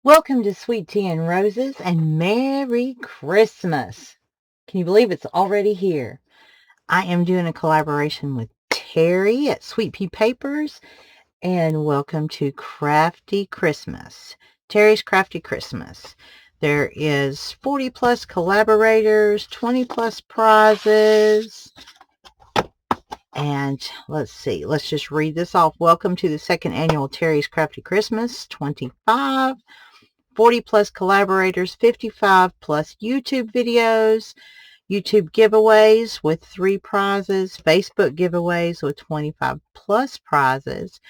Welcome to Sweet Tea and Roses and Merry Christmas. Can you believe it's already here? I am doing a collaboration with Teri at Sweet Pea Papers, and welcome to Crafty Christmas. Teri's Crafty Christmas. There is 40 plus collaborators, 20 plus prizes. And let's see, let's just read this off. Welcome to the second annual Teri's Crafty Christmas 25. 40 plus collaborators, 55 plus YouTube videos, YouTube giveaways with 3 prizes, Facebook giveaways with 25 plus prizes,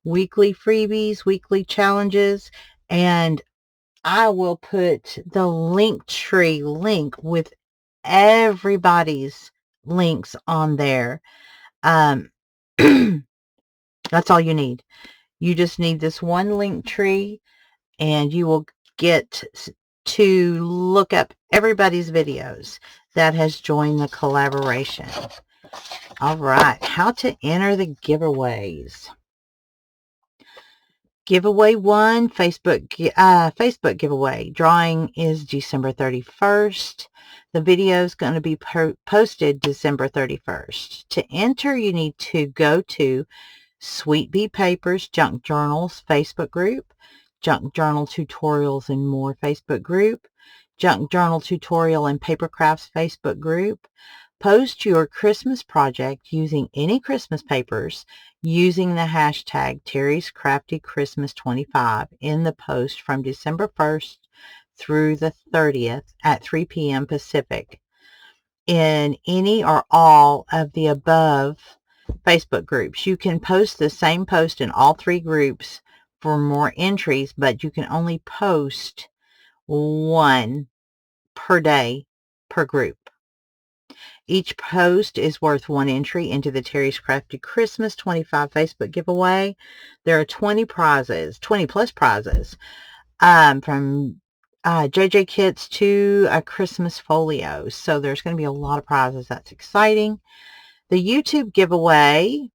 weekly freebies, weekly challenges, and I will put the Linktree link with everybody's links on there. That's all you need. You just need this one Linktree, and you will get to look up everybody's videos that has joined the collaboration. All right, how to enter the giveaways. Giveaway 1, Facebook giveaway. Drawing is December 31st. The video is going to be posted December 31st. To enter, you need to go to Sweet Pea Papers Junk Journals Facebook group, Junk Journal Tutorials and More Facebook group, Junk Journal Tutorial and Paper Crafts Facebook group. Post your Christmas project using any Christmas papers using the hashtag Teri's Crafty Christmas 25 in the post from December 1st through the 30th at 3 p.m. Pacific in any or all of the above Facebook groups. You can post the same post in all 3 groups for more entries, but you can only post 1 per day per group. Each post is worth 1 entry into the Teri's Crafty Christmas 25 Facebook giveaway. There are 20 prizes, 20 plus prizes, from JJ kits to a Christmas folio. So there's going to be a lot of prizes. That's exciting. The YouTube giveaway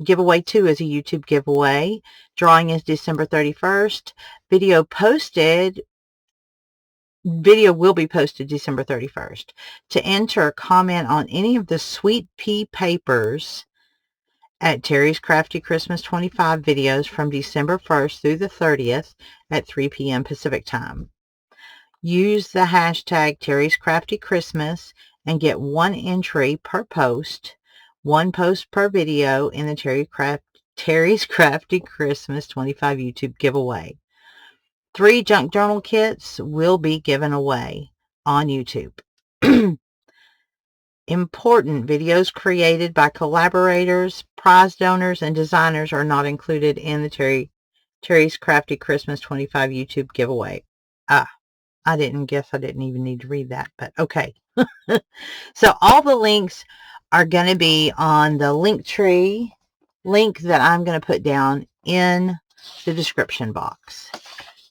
2 is a YouTube giveaway. Drawing is December 31st. Video will be posted December 31st. To enter, comment on any of the Sweet Pea Papers at Teri's Crafty Christmas 25 videos from December 1st through the 30th at 3 p.m. Pacific time. Use the hashtag Teri's Crafty Christmas and get 1 entry per post, 1 post per video in the Teri's Crafty Christmas 25 YouTube giveaway. 3 junk journal kits will be given away on YouTube. Important videos created by collaborators, prize donors, and designers are not included in the Teri's Crafty Christmas 25 YouTube giveaway. I didn't even need to read that, but okay. So all the links are going to be on the Linktree link that I'm going to put down in the description box.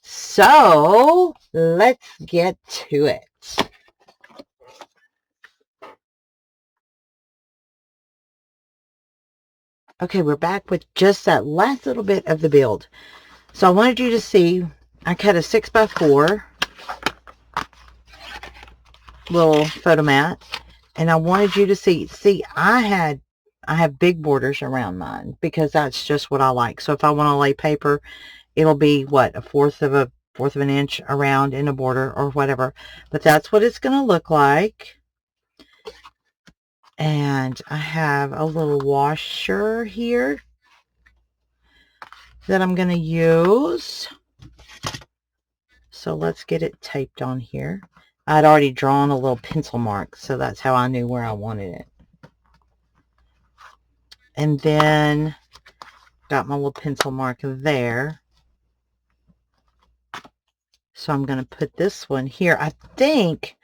So let's get to it. Okay, we're back with just that last little bit of the build. So I wanted you to see, I cut a 6x4 little photo mat, and I wanted you to see, I have big borders around mine because that's just what I like. So if I want to lay paper, it'll be what, a fourth of an inch around in a border or whatever, but that's what it's going to look like. And I have a little washer here that I'm going to use. So let's get it taped on here. I'd already drawn a little pencil mark, so that's how I knew where I wanted it. And then got my little pencil mark there. So I'm going to put this one here. I think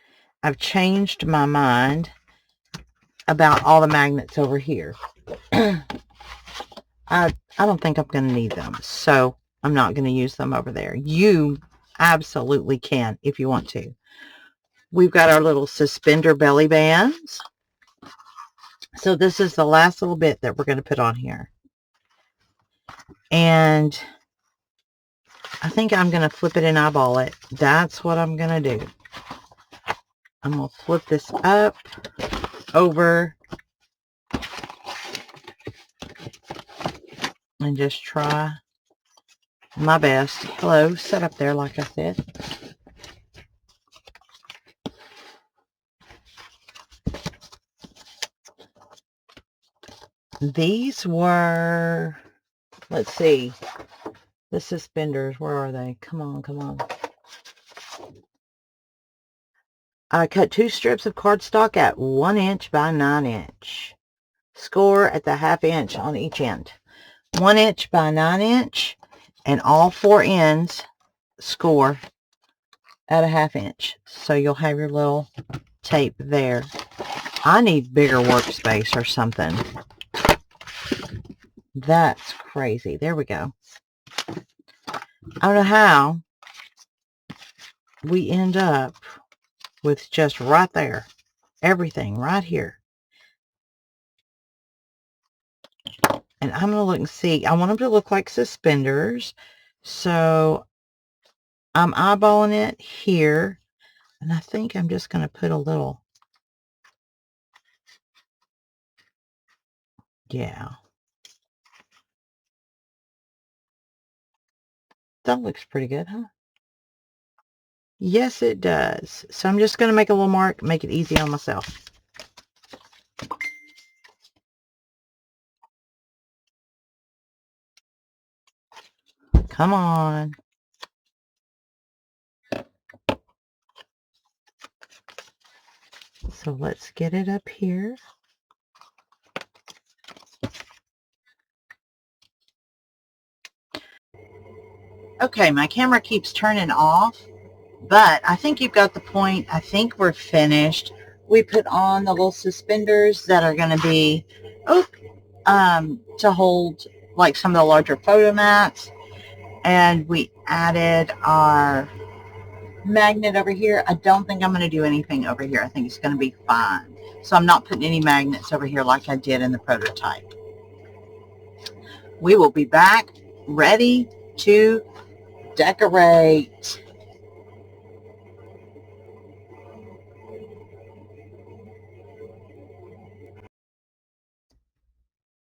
I've changed my mind about all the magnets over here. I don't think I'm going to need them, so I'm not going to use them over there. You absolutely can if you want to. We've got our little suspender belly bands. So this is the last little bit that we're going to put on here. And I think I'm going to flip it and eyeball it. That's what I'm going to do. I'm going to flip this up, over, and just try my best. Hello, set up there like I said. These were, let's see, the suspenders, where are they? Come on, come on. I cut 2 strips of cardstock at 1 inch by 9 inch. Score at the 1/2 inch on each end. 1 inch by 9 inch, and all 4 ends score at a 1/2 inch. So you'll have your little tape there. I need bigger workspace or something. That's crazy. There we go. I don't know how we end up with just right there. Everything right here. And I'm going to look and see. I want them to look like suspenders. So I'm eyeballing it here. And I think I'm just going to put a little. Yeah. That looks pretty good, huh? Yes, it does. So I'm just going to make a little mark, make it easy on myself. Come on. So let's get it up here. Okay, my camera keeps turning off, but I think you've got the point. I think we're finished. We put on the little suspenders that are going to be to hold like some of the larger photo mats, and we added our magnet over here. I don't think I'm going to do anything over here. I think it's going to be fine. So I'm not putting any magnets over here like I did in the prototype. We will be back ready to decorate.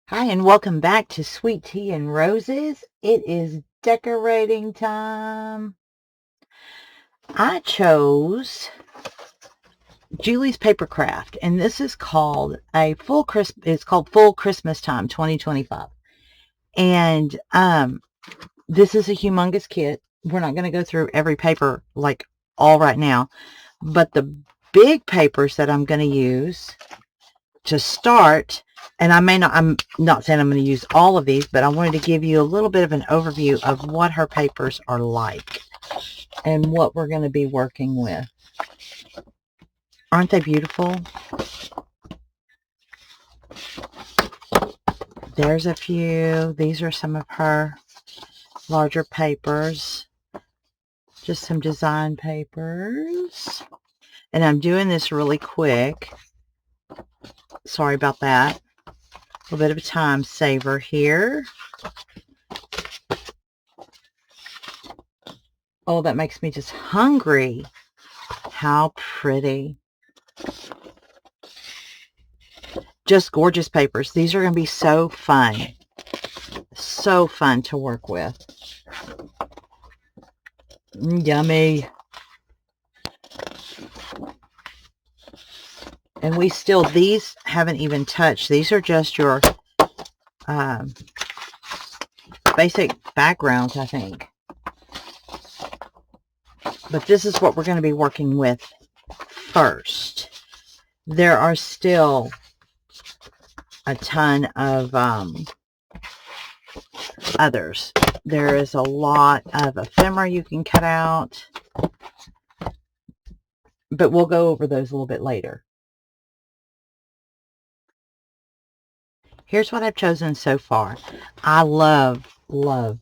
Hi, and welcome back to Sweet Tea and Roses. It is decorating time. I chose Julie's Paper Craft, and this is called Full Christmas Time 2025. And this is a humongous kit. We're not going to go through every paper like all right now, but the big papers that I'm going to use to start, and I'm not saying I'm going to use all of these, but I wanted to give you a little bit of an overview of what her papers are like and what we're going to be working with. Aren't they beautiful? There's a few. These are some of her larger papers. Just some design papers. And I'm doing this really quick. Sorry about that. A little bit of a time saver here. Oh, that makes me just hungry. How pretty. Just gorgeous papers. These are going to be so fun. So fun to work with. Yummy. And these haven't even touched. These are just your basic backgrounds, I think. But this is what we're going to be working with first. There are still a ton of others. There is a lot of ephemera you can cut out, but we'll go over those a little bit later. Here's what I've chosen so far. I love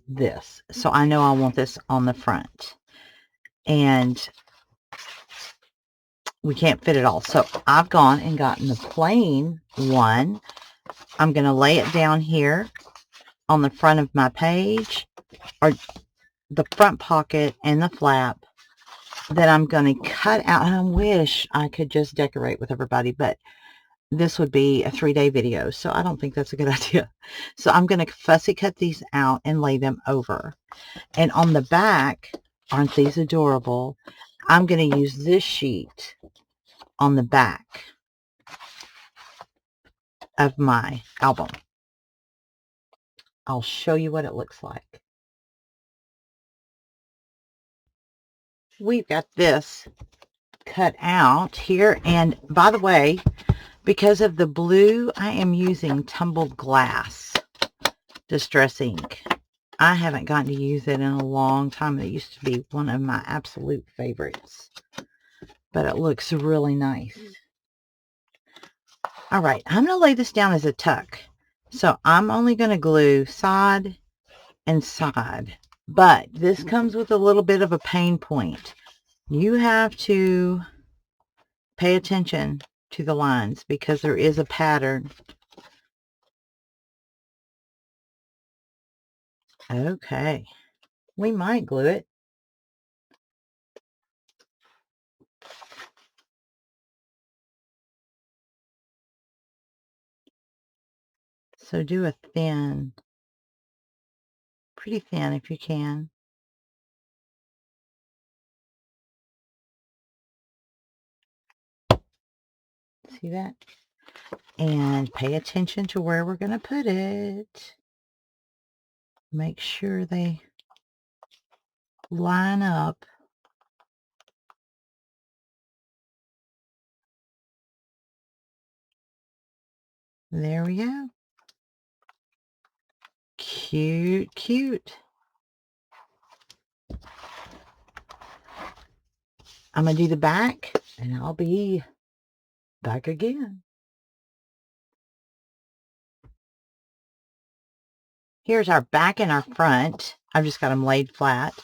this. So I know I want this on the front. And we can't fit it all. So I've gone and gotten the plain one. I'm going to lay it down here on the front of my page. Or the front pocket and the flap that I'm going to cut out. And I wish I could just decorate with everybody, but this would be a 3-day video, so I don't think that's a good idea. So I'm going to fussy cut these out and lay them over. And on the back, aren't these adorable? I'm going to use this sheet on the back of my album. I'll show you what it looks like. We've got this cut out here, and by the way, because of the blue, I am using tumbled glass distress ink. I haven't gotten to use it in a long time. It used to be one of my absolute favorites, but it looks really nice. All right, I'm going to lay this down as a tuck. So I'm only going to glue side and side, but this comes with a little bit of a pain point. You have to pay attention to the lines because there is a pattern. Okay, we might glue it. So do a thin, pretty thin if you can. See that? And pay attention to where we're going to put it. Make sure they line up. There we go. Cute, cute. I'm going to do the back, and I'll be back again. Here's our back and our front. I've just got them laid flat.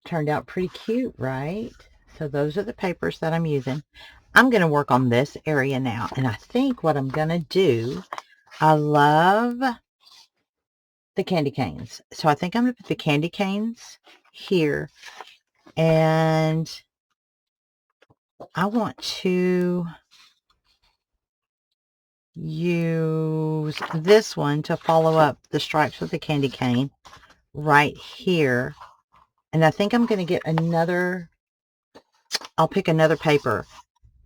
Turned out pretty cute, right? So those are the papers that I'm using. I'm going to work on this area now, and I think what I'm going to do, I love the candy canes. So I think I'm going to put the candy canes here, and I want to use this one to follow up the stripes with the candy cane right here. And I think I'm going to get another, I'll pick another paper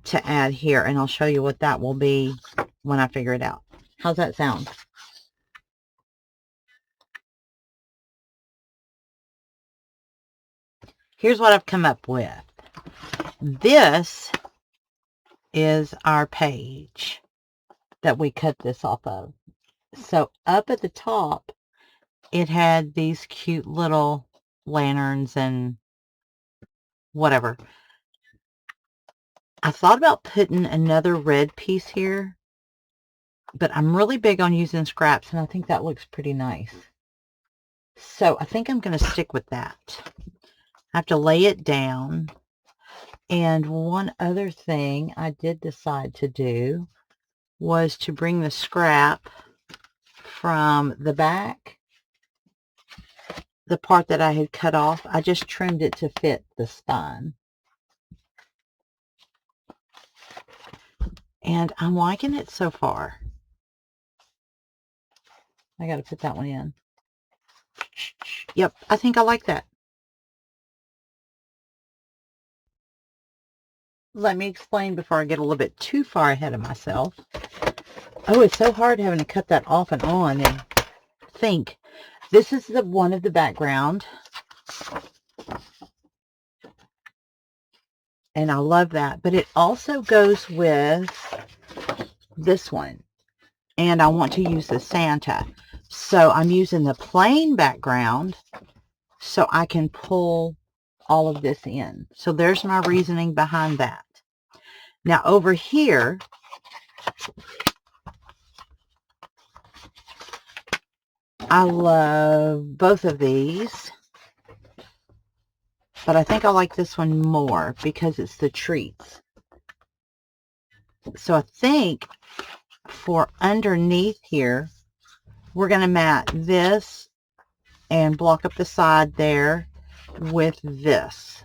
to add here, and I'll show you what that will be when I figure it out. How's that sound? Here's what I've come up with. This is our page that we cut this off of. So up at the top, it had these cute little lanterns and whatever. I thought about putting another red piece here, but I'm really big on using scraps, and I think that looks pretty nice. So I think I'm going to stick with that. I have to lay it down. And one other thing I did decide to do was to bring the scrap from the back, the part that I had cut off. I just trimmed it to fit the spine. And I'm liking it so far. I got to put that one in. Yep, I think I like that. Let me explain before I get a little bit too far ahead of myself. Oh, it's so hard having to cut that off and on and think. This is the one of the background. And I love that. But it also goes with this one. And I want to use the Santa. So I'm using the plain background so I can pull all of this in. So there's my reasoning behind that. Now over here, I love both of these, but I think I like this one more because it's the treats. So I think for underneath here, we're going to mat this and block up the side there. with this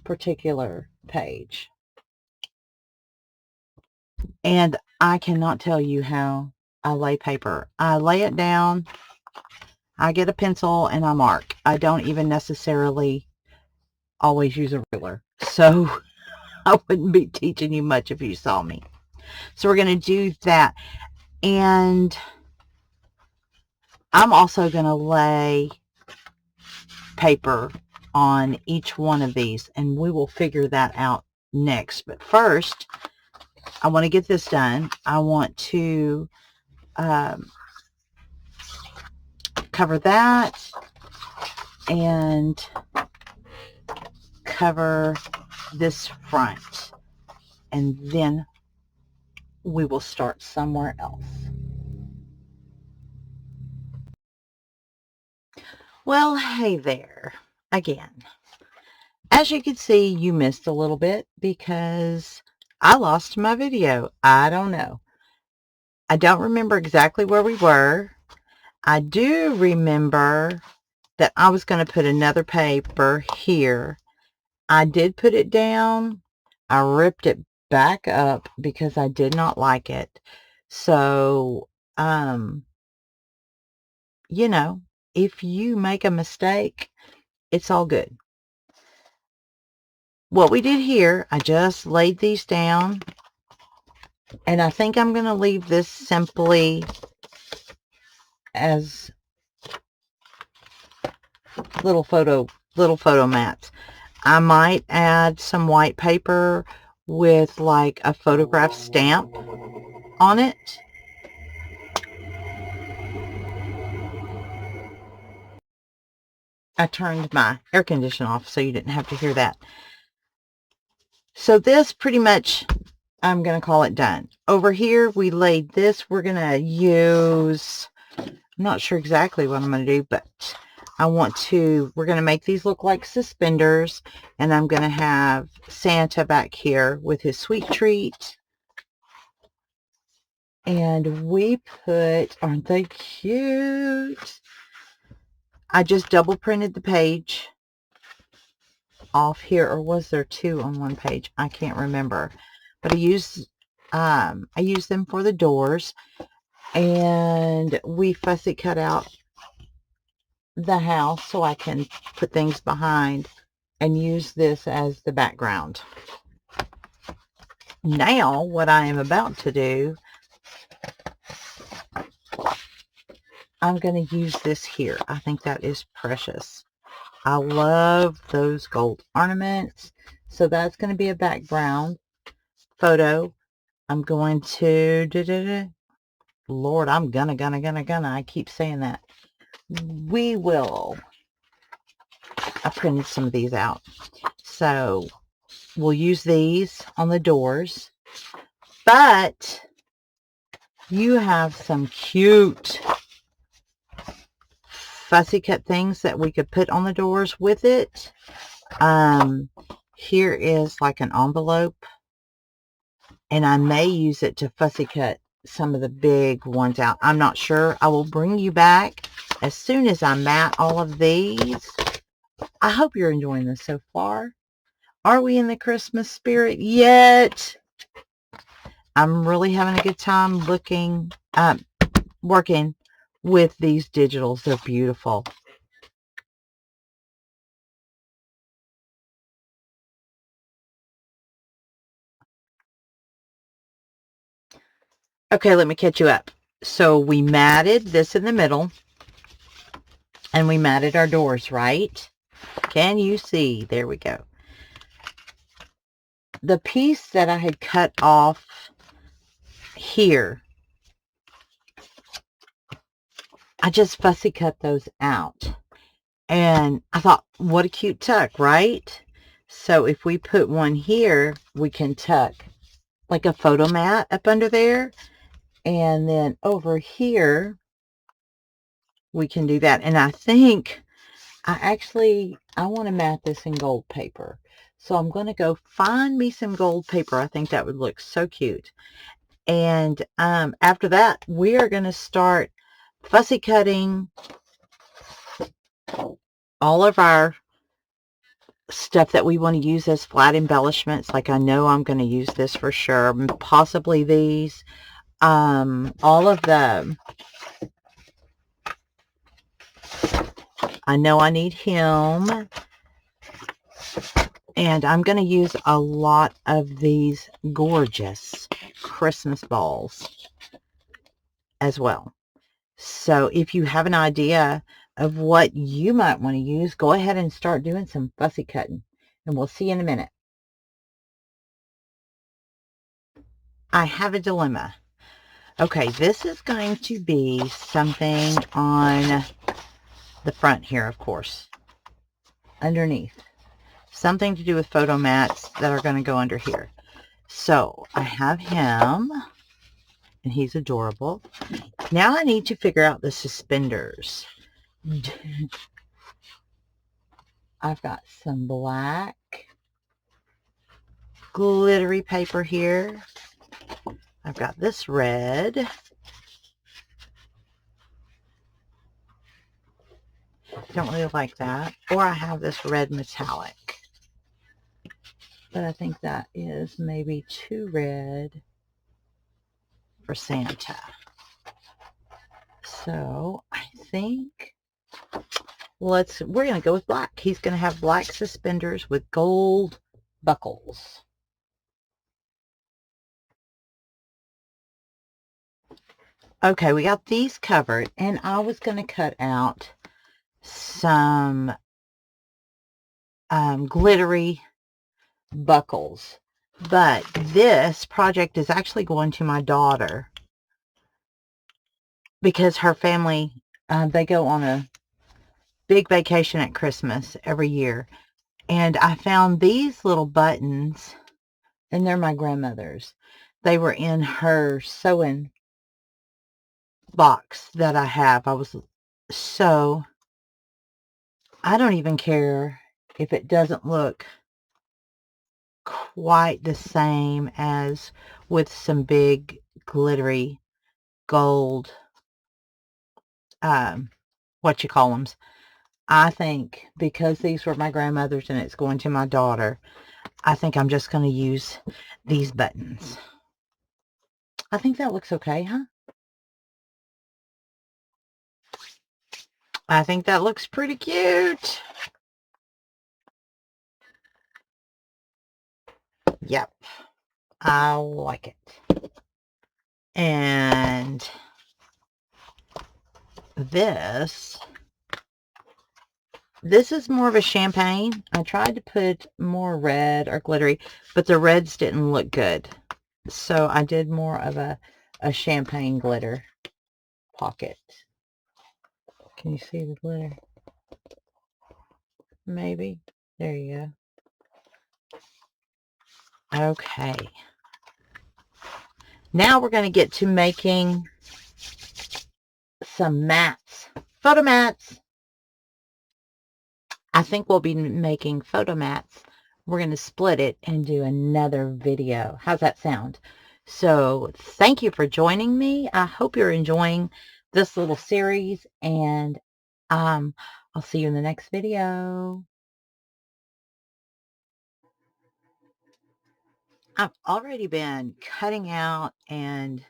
particular page. And I cannot tell you how I lay paper. I lay it down, I get a pencil, and I mark. I don't even necessarily always use a ruler. So I wouldn't be teaching you much if you saw me. So we're going to do that. And I'm also going to lay paper on each one of these, and we will figure that out next. But first, I want to get this done. I want to cover that and cover this front, and then we will start somewhere else. Well, hey there again. As you can see, you missed a little bit because I lost my video. I don't know. I don't remember exactly where we were. I do remember that I was going to put another paper here. I did put it down. I ripped it back up because I did not like it. So, you know, if you make a mistake, it's all good. What we did here, I just laid these down, and I think I'm going to leave this simply as little photo mats. I might add some white paper with like a photograph stamp on it. I turned my air conditioner off so you didn't have to hear that. So this pretty much, I'm going to call it done. Over here, we laid this. We're going to use, I'm not sure exactly what I'm going to do, but we're going to make these look like suspenders, and I'm going to have Santa back here with his sweet treat. And we put, aren't they cute? I just double printed the page off here, or was there two on one page? I can't remember. But I used them for the doors, and we fussy cut out the house so I can put things behind and use this as the background. Now, what I am about to do, I'm going to use this here. I think that is precious. I love those gold ornaments. So that's going to be a background photo. I'm going to, Lord, I'm gonna, I keep saying that. I printed some of these out. So we'll use these on the doors. But you have some cute fussy cut things that we could put on the doors with it. Here is like an envelope, and I may use it to fussy cut some of the big ones out. I'm not sure. I will bring you back as soon as I mat all of these. I hope you're enjoying this so far. Are we in the Christmas spirit yet? I'm really having a good time working with these digitals. They're beautiful. Okay, let me catch you up. So we matted this in the middle, and we matted our doors, right? Can you see? There we go. The piece that I had cut off here, I just fussy cut those out. And I thought, what a cute tuck, right? So if we put one here, we can tuck like a photo mat up under there. And then over here, we can do that. And I think I want to mat this in gold paper. So I'm going to go find me some gold paper. I think that would look so cute. And after that, we are going to start fussy cutting all of our stuff that we want to use as flat embellishments. Like I know I'm going to use this for sure. Possibly these. All of the, I know I need him. And I'm going to use a lot of these gorgeous Christmas balls as well. So if you have an idea of what you might want to use, go ahead and start doing some fussy cutting. And we'll see you in a minute. I have a dilemma. Okay, this is going to be something on the front here, of course. Underneath. Something to do with photo mats that are going to go under here. So I have him, and he's adorable. Now I need to figure out the suspenders. I've got some black glittery paper here. I've got this red. Don't really like that. Or I have this red metallic. But I think that is maybe too red for Santa. So I think we're going to go with black. He's going to have black suspenders with gold buckles. Okay, we got these covered, and I was going to cut out some glittery buckles, but this project is actually going to my daughter because her family, they go on a big vacation at Christmas every year, and I found these little buttons, and they're my grandmother's. They were in her sewing box that I have. So I don't even care if it doesn't look quite the same as with some big glittery gold, what you call them. I think because these were my grandmother's and it's going to my daughter, I think I'm just going to use these buttons. I think that looks okay, huh? I think that looks pretty cute. Yep. I like it. And this is more of a champagne. I tried to put more red or glittery, but the reds didn't look good. So I did more of a champagne glitter pocket. Can you see the glitter? Maybe. There you go. Okay. Now we're going to get to making some mats. Photo mats. I think we'll be making photo mats. We're going to split it and do another video. How's that sound? So thank you for joining me. I hope you're enjoying this little series, and I'll see you in the next video. I've already been cutting out and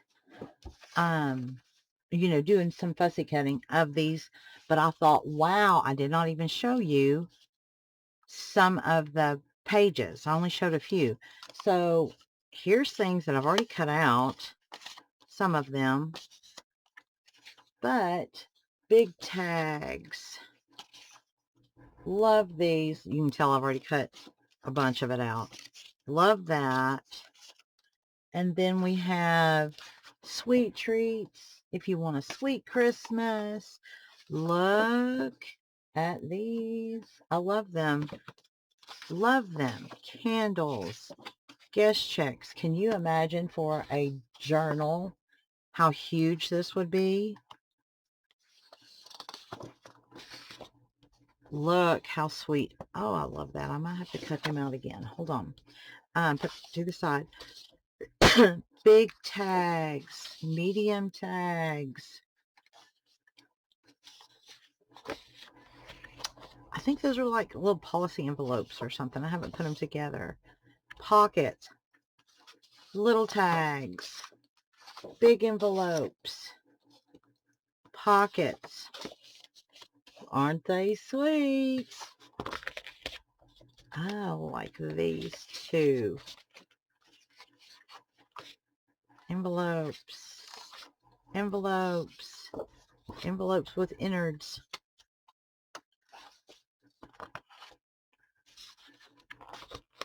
doing some fussy cutting of these, but I thought, wow, I did not even show you some of the pages. I only showed a few. So here's things that I've already cut out, some of them, but big tags. Love these. You can tell I've already cut a bunch of it out. Love that. And then we have sweet treats. If you want a sweet Christmas, look at these. I love them. Love them. Candles. Guest checks. Can you imagine for a journal how huge this would be? Look how sweet. Oh, I love that. I might have to cut them out again. Hold on. Put to the side. Big tags. Medium tags. I think those are like little policy envelopes or something. I haven't put them together. Pockets, little tags, big envelopes, pockets. Aren't they sweet? I like these too. Envelopes, envelopes, envelopes with innards.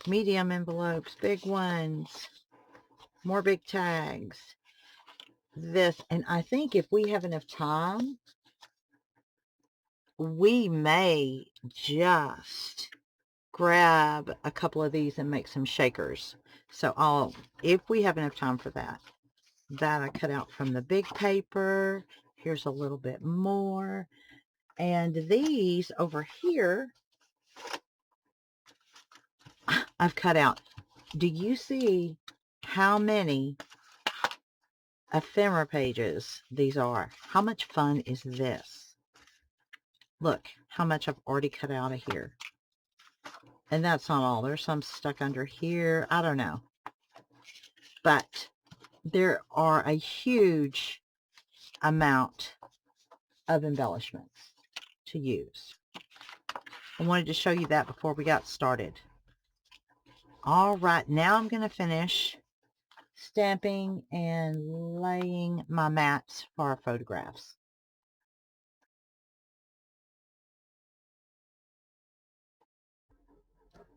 Medium envelopes, big ones, more big tags. This, and I think if we have enough time, we may just grab a couple of these and make some shakers. So if we have enough time for that, I cut out from the big paper. Here's a little bit more. And these over here, I've cut out. Do you see how many ephemera pages these are? How much fun is this? Look how much I've already cut out of here. And that's not all. There's some stuck under here. I don't know. But there are a huge amount of embellishments to use. I wanted to show you that before we got started. All right, now I'm going to finish stamping and laying my mats for our photographs.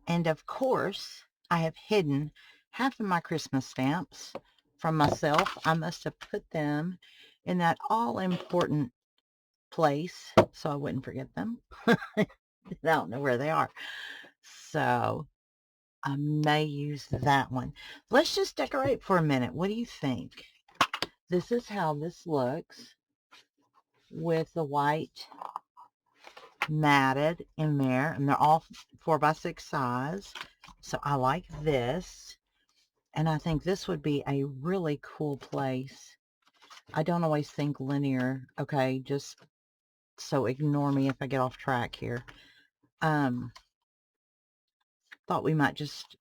And of course, I have hidden half of my Christmas stamps from myself. I must have put them in that all-important place so I wouldn't forget them. I don't know where they are. So I may use that one. Let's just decorate for a minute. What do you think? This is how this looks with the white matted in there, and they're all 4x6 size. So I like this, and I think this would be a really cool place. I don't always think linear, okay, just so ignore me if I get off track here. Thought we might just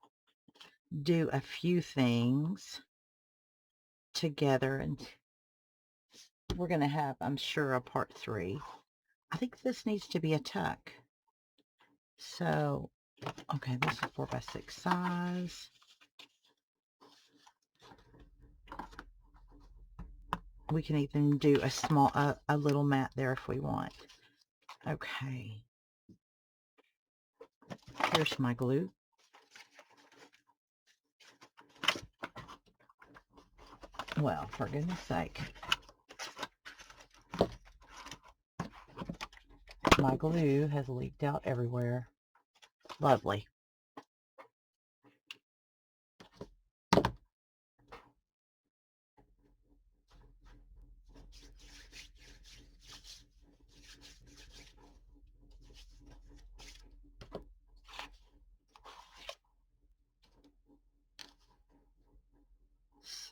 do a few things together, and we're going to have, I'm sure, a part 3. I think this needs to be a tuck. So, okay, this is 4x6 size. We can even do a small, a little mat there if we want. Okay. Here's my glue. Well, for goodness sake. My glue has leaked out everywhere. Lovely.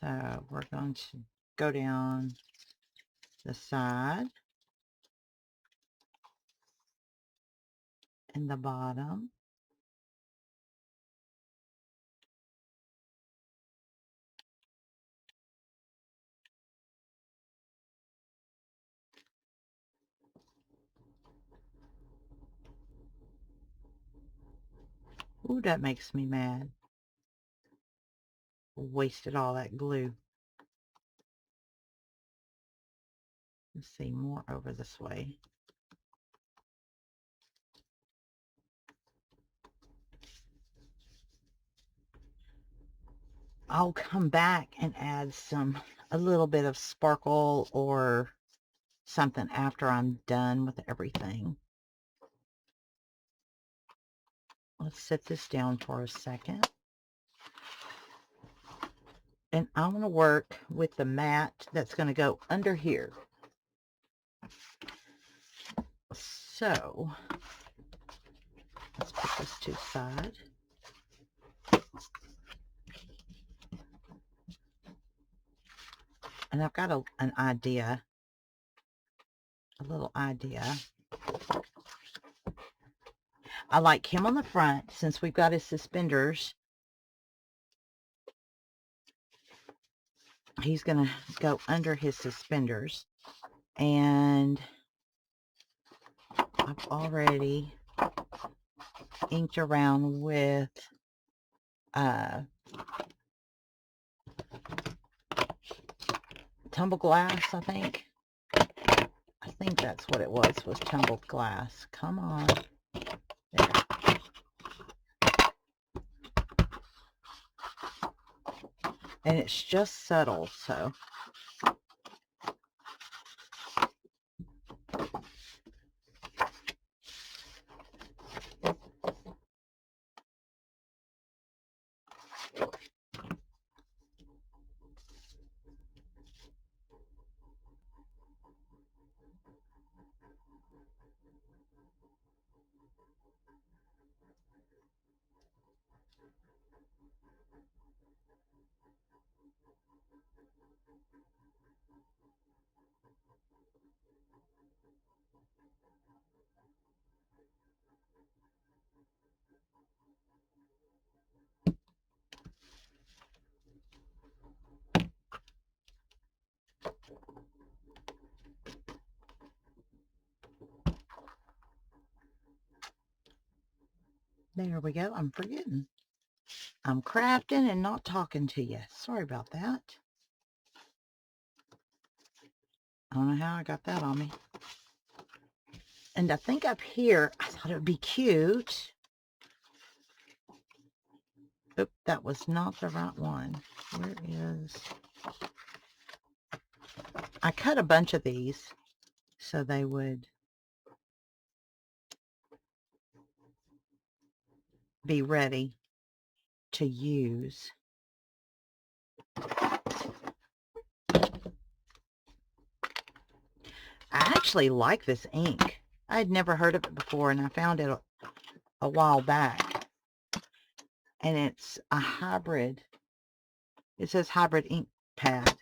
So we're going to go down the side and the bottom. Ooh, that makes me mad. Wasted all that glue. Let's see, more over this way. I'll come back and add a little bit of sparkle or something after I'm done with everything. Let's set this down for a second. And I'm going to work with the mat that's going to go under here. So, let's put this to the side. And I've got an idea, a little idea. I like him on the front since we've got his suspenders. He's going to go under his suspenders. And I've already inked around with tumbled glass, I think. I think that's what it was tumbled glass. Come on. There. And it's just subtle, so. There we go. I'm forgetting. I'm crafting and not talking to you. Sorry about that. I don't know how I got that on me. And I think up here, I thought it would be cute. Oop, that was not the right one. Where is... I cut a bunch of these so they would be ready to use. I actually like this ink. I had never heard of it before, and I found it a while back. And it's a hybrid. It says hybrid ink pad.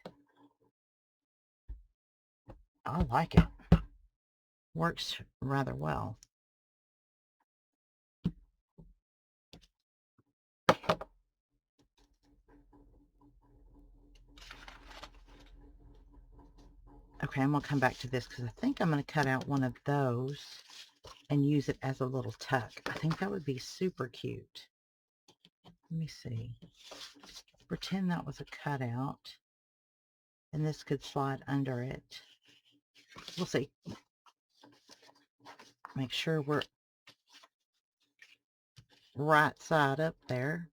I like it. Works rather well. Okay, I'm going to come back to this because I think I'm going to cut out one of those and use it as a little tuck. I think that would be super cute. Let me see. Pretend that was a cutout. And this could slide under it. We'll see. Make sure we're right side up there.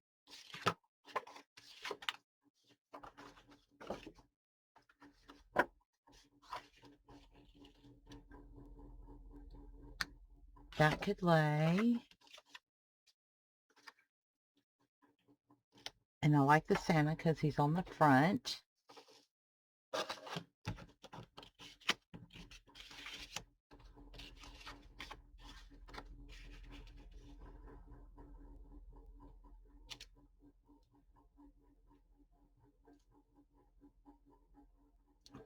That could lay. And I like the Santa because he's on the front.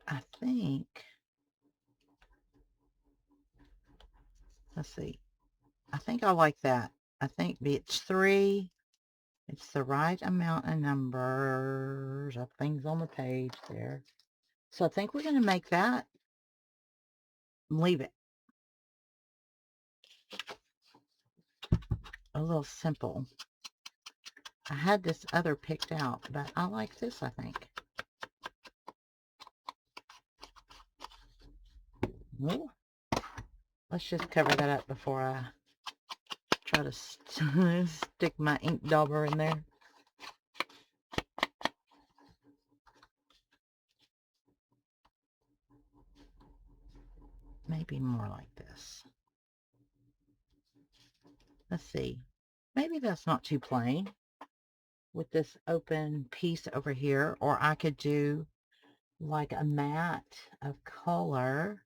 I think, let's see. I think I like that. I think it's 3. It's the right amount of numbers of things on the page there. So I think we're going to make that, leave it a little simple. I had this other picked out, but I like this, I think. Ooh. Let's just cover that up before I try to stick my ink dauber in there. Maybe more like this. Let's see. Maybe that's not too plain with this open piece over here. Or I could do like a matte of color.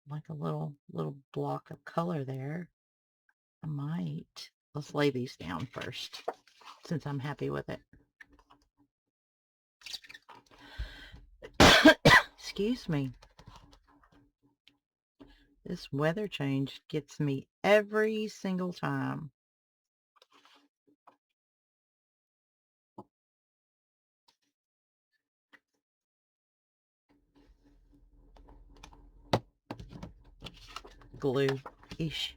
Like a little block of color there. I might. Let's lay these down first since I'm happy with it. Excuse me. This weather change gets me every single time. Glue. Ish.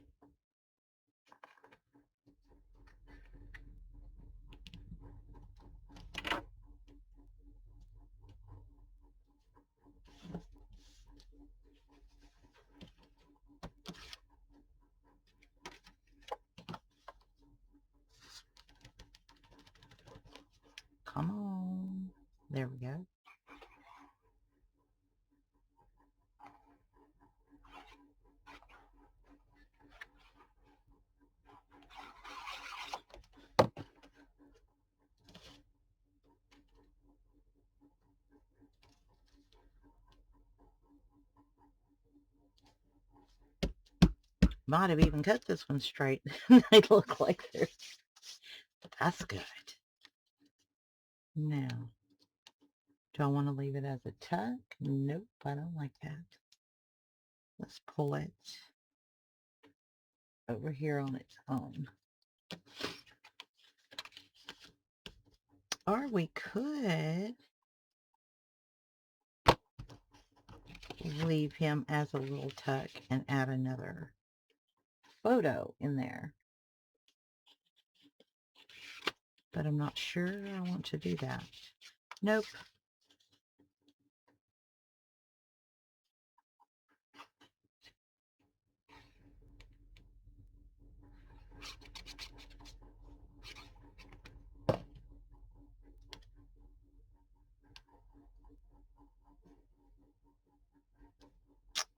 Come on. There we go. Might have even cut this one straight. They look like they're... That's good. Now, do I want to leave it as a tuck? Nope, I don't like that. Let's pull it over here on its own. Or we could leave him as a little tuck and add another photo in there. But I'm not sure I want to do that. Nope.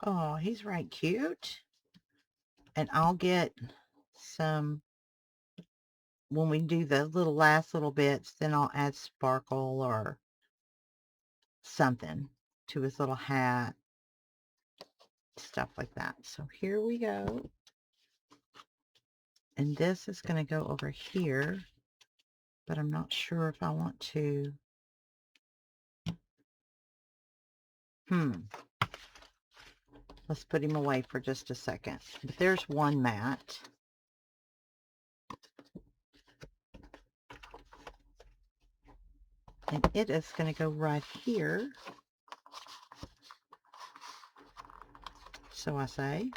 Oh, he's right cute. And I'll get some, when we do the last little bits, then I'll add sparkle or something to his little hat. Stuff like that. So here we go. And this is going to go over here. But I'm not sure if I want to. Let's put him away for just a second. But there's one mat. And it is going to go right here. So I say.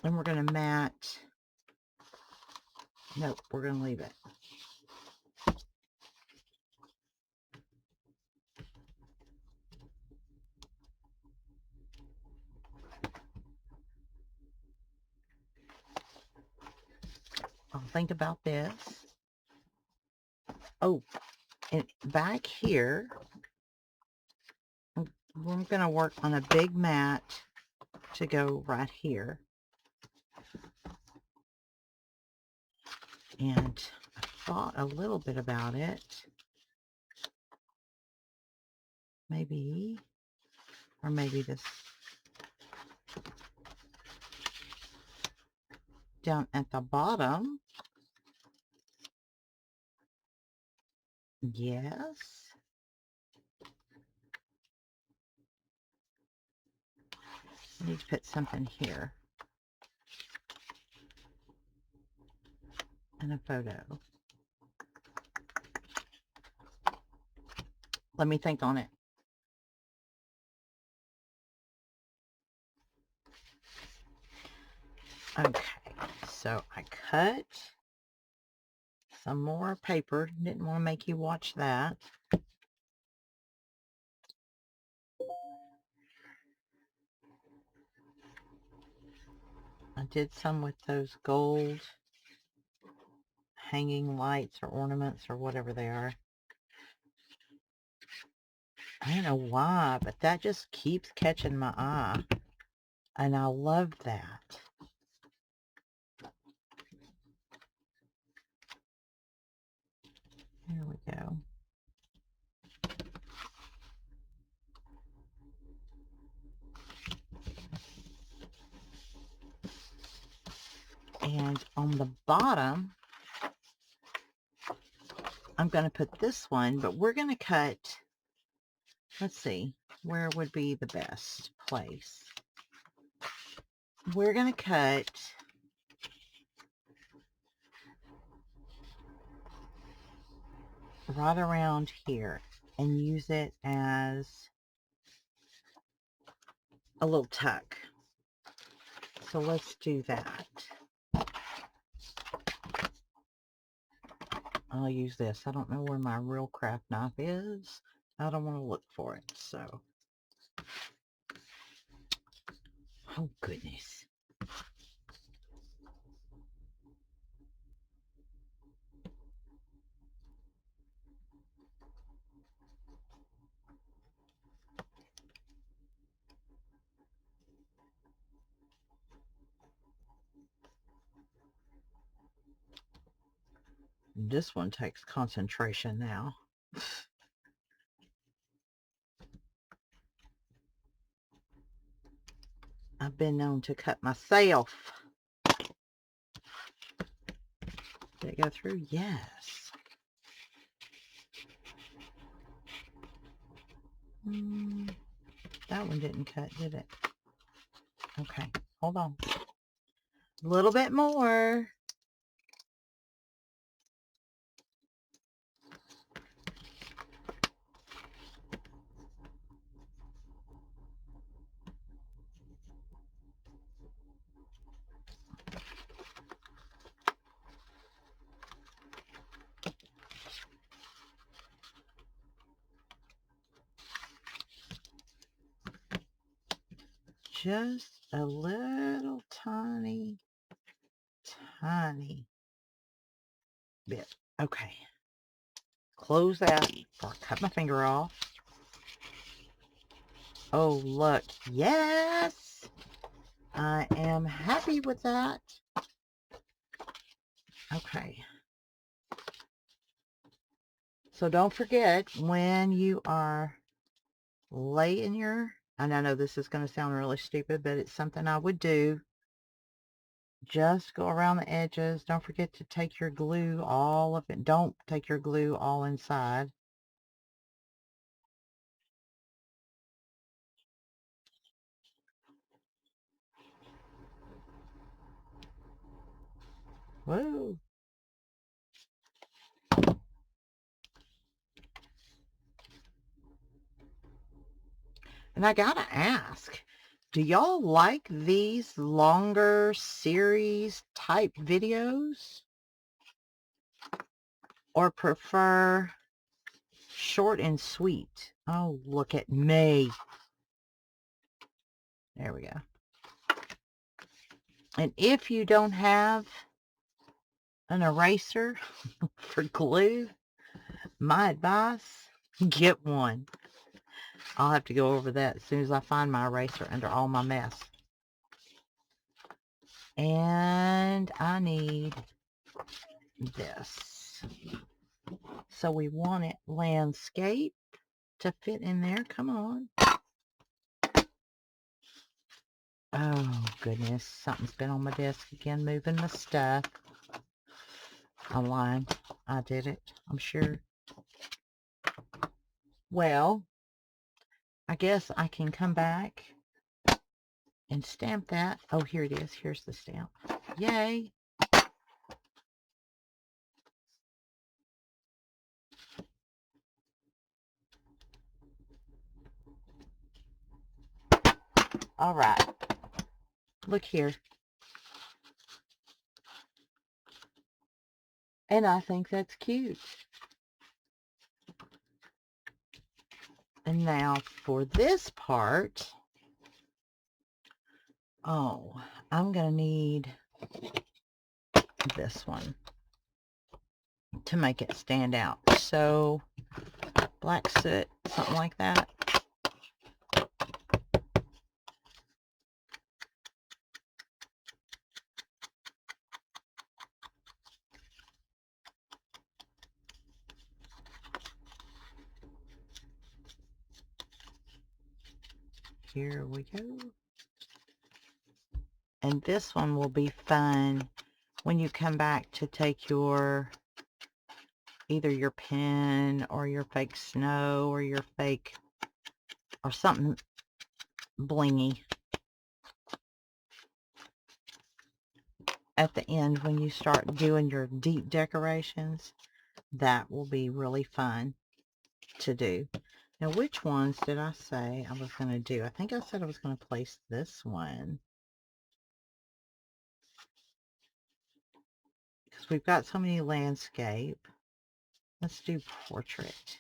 And we're going to mat. Nope, we're going to leave it. I'll think about this. Oh, and back here, we're going to work on a big mat to go right here. And I thought a little bit about it. Maybe, or maybe this down at the bottom. Yes. I need to put something here. And a photo. Let me think on it. Okay, so I cut some more paper. Didn't want to make you watch that. I did some with those gold hanging lights or ornaments or whatever they are. I don't know why, but that just keeps catching my eye. And I love that. There we go. And on the bottom, I'm going to put this one, but we're going to cut, let's see, where would be the best place? We're going to cut right around here and use it as a little tuck. So let's do that. I'll use this. I don't know where my real craft knife is. I don't want to look for it, so. Oh, goodness. This one takes concentration now. I've been known to cut myself. Did it go through? Yes. That one didn't cut, did it? Okay, hold on. A little bit more. Just a little tiny bit. Okay. Close that before I cut my finger off. Oh, look. Yes! I am happy with that. Okay. So don't forget, when you are laying your, and I know this is going to sound really stupid, but it's something I would do. Just go around the edges. Don't forget to take your glue, all of it. Don't take your glue all inside. Woo! And I gotta ask, do y'all like these longer series type videos? Or prefer short and sweet? Oh, look at me. There we go. And if you don't have an eraser for glue, my advice, get one. I'll have to go over that as soon as I find my eraser under all my mess. And I need this. So we want it landscape to fit in there. Come on. Oh, goodness. Something's been on my desk again, moving my stuff. I'm lying. I did it, I'm sure. Well, I guess I can come back and stamp that. Oh, here it is. Here's the stamp. Yay. All right. Look here. And I think that's cute. And now for this part, oh, I'm going to need this one to make it stand out. So, black soot, something like that. Here we go. And this one will be fun when you come back to take your, either your pen or your fake snow or your fake or something blingy at the end when you start doing your deep decorations. That will be really fun to do. Now, which ones did I say I was going to do? I think I said I was going to place this one, because we've got so many landscape. Let's do portrait.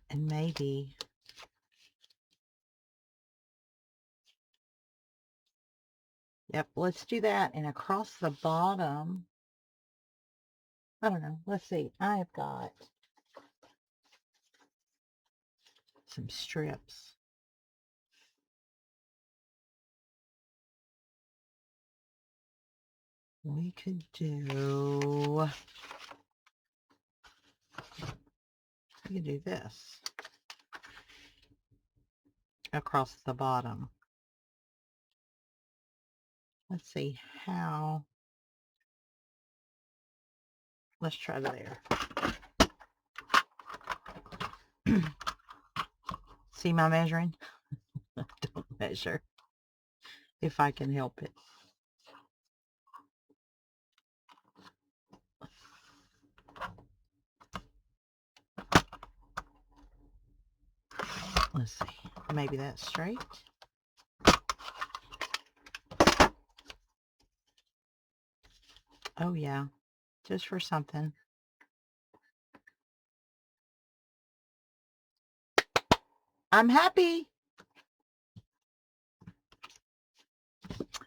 And maybe, yep, let's do that. And across the bottom, I don't know. Let's see. I've got some strips. We could do this across the bottom. Let's see how. Let's try there. See my measuring? I don't measure if I can help it. Let's see. Maybe that's straight. Oh yeah, just for something. I'm happy.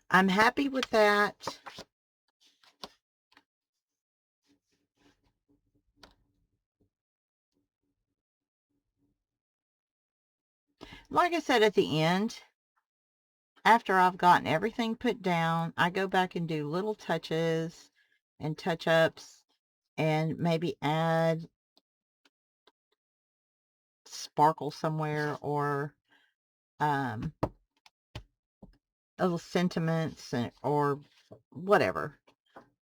I'm happy with that. Like I said at the end, after I've gotten everything put down, I go back and do little touches and touch-ups and maybe add sparkle somewhere, or little sentiments or whatever.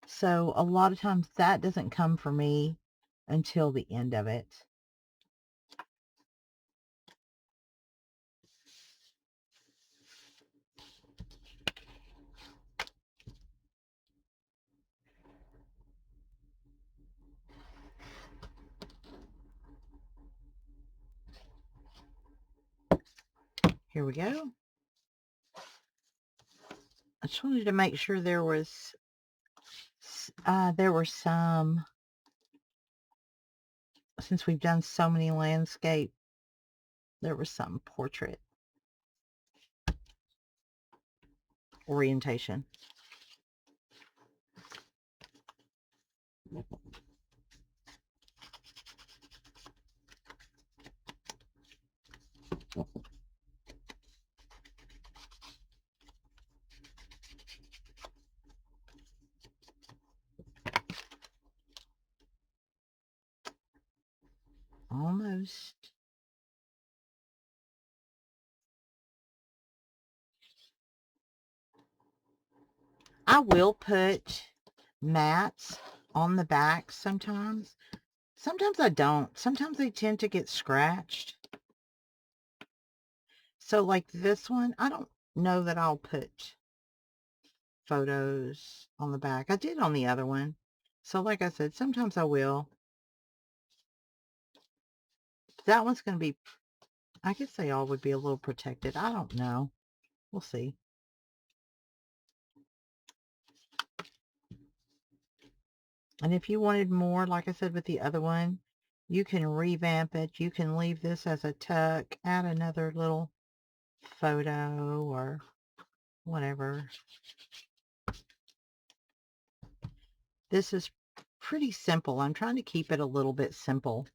So a lot of times that doesn't come for me until the end of it. Here we go. I just wanted to make sure there were some, since we've done so many landscape, there was some portrait orientation. Almost. I will put mats on the back sometimes. Sometimes I don't. Sometimes they tend to get scratched. So like this one, I don't know that I'll put photos on the back. I did on the other one. So like I said, sometimes I will. That one's going to be, I guess they all would be a little protected. I don't know. We'll see. And if you wanted more, like I said with the other one, you can revamp it. You can leave this as a tuck, add another little photo or whatever. This is pretty simple. I'm trying to keep it a little bit simple.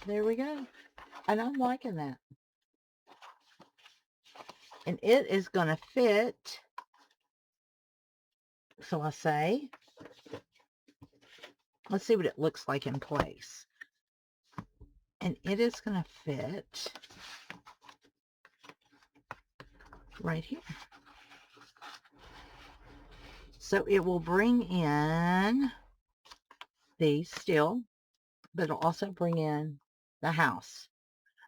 There we go. And I'm liking that. And it is going to fit. So I say, Let's see what it looks like in place. And it is going to fit right here. So it will bring in these still, but it'll also bring in the house.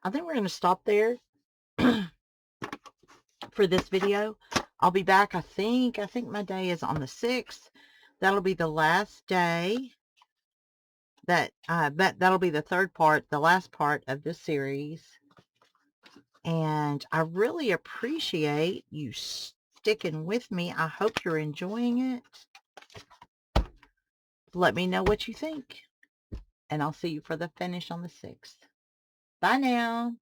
I think we're going to stop there for this video. I'll be back. I think my day is on the 6th. That'll be the last day that'll be the third part, the last part of this series. And I really appreciate you sticking with me. I hope you're enjoying it. Let me know what you think. And I'll see you for the finish on the 6th. Bye now.